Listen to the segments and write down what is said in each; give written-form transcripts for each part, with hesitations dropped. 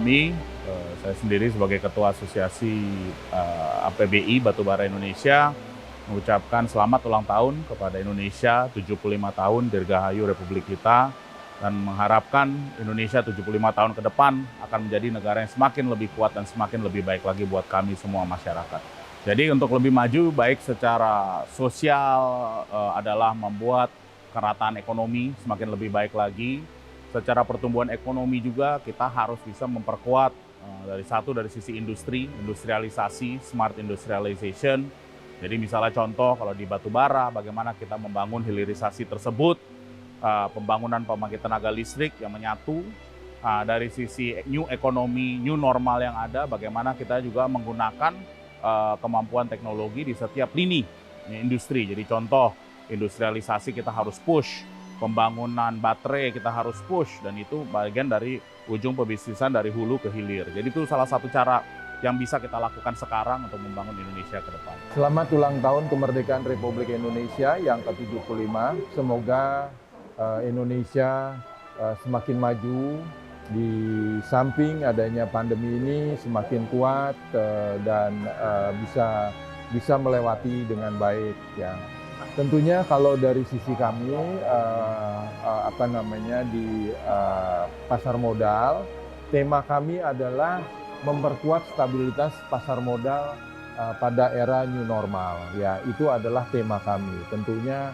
kami, saya sendiri sebagai Ketua Asosiasi APBI Batubara Indonesia, mengucapkan selamat ulang tahun kepada Indonesia 75 tahun Dirgahayu Republik kita, dan mengharapkan Indonesia 75 tahun ke depan akan menjadi negara yang semakin lebih kuat dan semakin lebih baik lagi buat kami semua masyarakat. Jadi untuk lebih maju baik secara sosial adalah membuat kerataan ekonomi semakin lebih baik lagi. Secara pertumbuhan ekonomi juga kita harus bisa memperkuat dari sisi industri, industrialisasi, smart industrialization. Jadi misalnya contoh kalau di batubara bagaimana kita membangun hilirisasi tersebut, pembangunan pembangkit tenaga listrik yang menyatu, dari sisi new economy, new normal yang ada, bagaimana kita juga menggunakan kemampuan teknologi di setiap lini industri. Jadi contoh industrialisasi kita harus push, pembangunan baterai kita harus push, dan itu bagian dari ujung pebisnisan dari hulu ke hilir. Jadi itu salah satu cara yang bisa kita lakukan sekarang untuk membangun Indonesia ke depan. Selamat ulang tahun kemerdekaan Republik Indonesia yang ke-75. Semoga Indonesia semakin maju, di samping adanya pandemi ini semakin kuat dan bisa melewati dengan baik ya. Tentunya kalau dari sisi kami di pasar modal, tema kami adalah memperkuat stabilitas pasar modal pada era new normal. Ya, itu adalah tema kami. Tentunya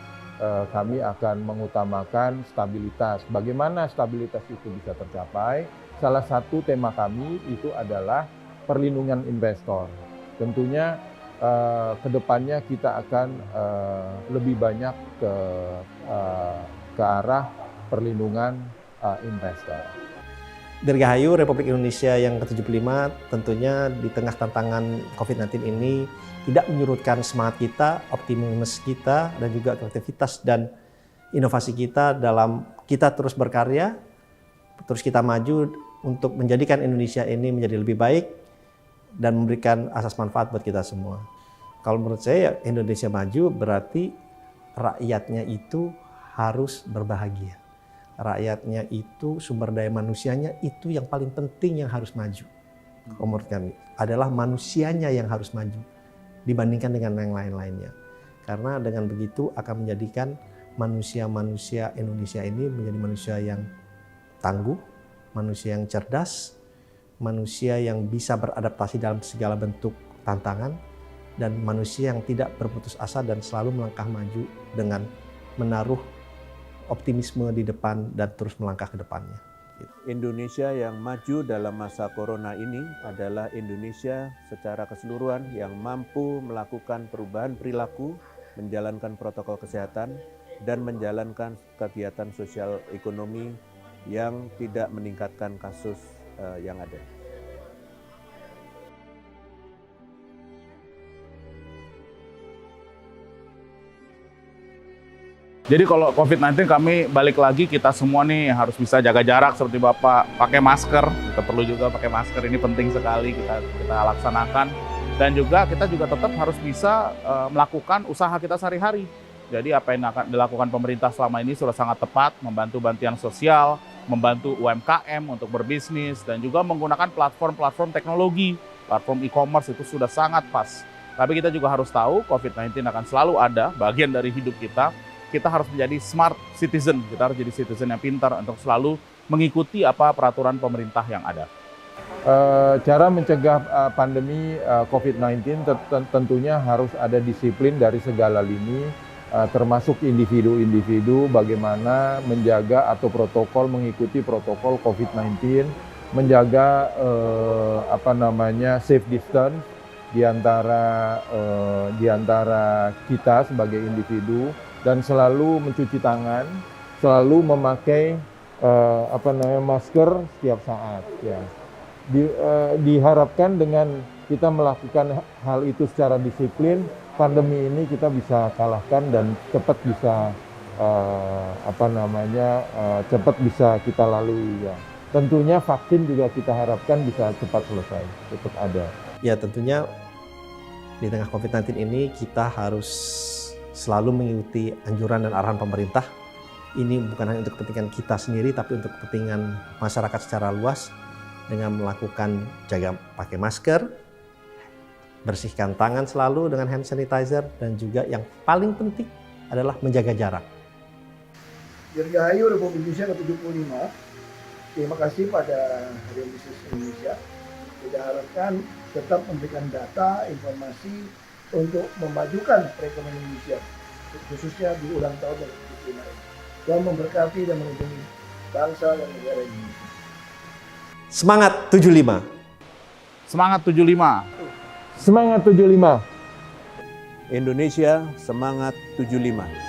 kami akan mengutamakan stabilitas. Bagaimana stabilitas itu bisa tercapai? Salah satu tema kami itu adalah perlindungan investor. Tentunya kedepannya kita akan lebih banyak ke arah perlindungan investor. Dirgahayu Republik Indonesia yang ke-75 tentunya di tengah tantangan COVID-19 ini tidak menyurutkan semangat kita, optimisme kita, dan juga kreativitas dan inovasi kita dalam kita terus berkarya, terus kita maju untuk menjadikan Indonesia ini menjadi lebih baik dan memberikan asas manfaat buat kita semua. Kalau menurut saya Indonesia maju berarti rakyatnya itu harus berbahagia. Rakyatnya itu, sumber daya manusianya itu yang paling penting yang harus maju. Menurut kami adalah manusianya yang harus maju dibandingkan dengan yang lain-lainnya. Karena dengan begitu akan menjadikan manusia-manusia Indonesia ini menjadi manusia yang tangguh, manusia yang cerdas, manusia yang bisa beradaptasi dalam segala bentuk tantangan, dan manusia yang tidak berputus asa dan selalu melangkah maju dengan menaruh optimisme di depan dan terus melangkah ke depannya. Indonesia yang maju dalam masa corona ini adalah Indonesia secara keseluruhan yang mampu melakukan perubahan perilaku, menjalankan protokol kesehatan, dan menjalankan kegiatan sosial ekonomi yang tidak meningkatkan kasus yang ada. Jadi kalau COVID-19 kami balik lagi kita semua nih harus bisa jaga jarak seperti Bapak, pakai masker. Kita perlu juga pakai masker, ini penting sekali kita laksanakan. Dan juga kita juga tetap harus bisa melakukan usaha kita sehari-hari. Jadi apa yang akan dilakukan pemerintah selama ini sudah sangat tepat, membantu bantuan sosial, membantu UMKM untuk berbisnis, dan juga menggunakan platform-platform teknologi, platform e-commerce itu sudah sangat pas. Tapi kita juga harus tahu COVID-19 akan selalu ada, bagian dari hidup kita. Kita harus menjadi smart citizen, kita harus jadi citizen yang pintar untuk selalu mengikuti apa peraturan pemerintah yang ada. Cara mencegah pandemi COVID-19 tentunya harus ada disiplin dari segala lini, termasuk individu-individu bagaimana menjaga atau mengikuti protokol COVID-19, menjaga safe distance di antara kita sebagai individu, dan selalu mencuci tangan, selalu memakai masker setiap saat. Ya. Diharapkan dengan kita melakukan hal itu secara disiplin, pandemi ini kita bisa kalahkan dan cepat bisa cepat bisa kita lalui. Ya. Tentunya vaksin juga kita harapkan bisa cepat selesai, cepat ada. Ya tentunya di tengah COVID-19 ini kita harus selalu mengikuti anjuran dan arahan pemerintah. Ini bukan hanya untuk kepentingan kita sendiri, tapi untuk kepentingan masyarakat secara luas. dengan melakukan jaga pakai masker, bersihkan tangan selalu dengan hand sanitizer, dan juga yang paling penting adalah menjaga jarak. Dirgahayu Republik Indonesia ke-75, terima kasih pada Hari Bisnis Indonesia. Kita harapkan tetap memberikan data, informasi untuk memajukan perekonomian Indonesia, khususnya di ulang tahun yang ke-75 ini. Tuhan memberkati dan melindungi bangsa dan negara Indonesia. Semangat 75! Semangat 75! Semangat 75! Indonesia semangat 75.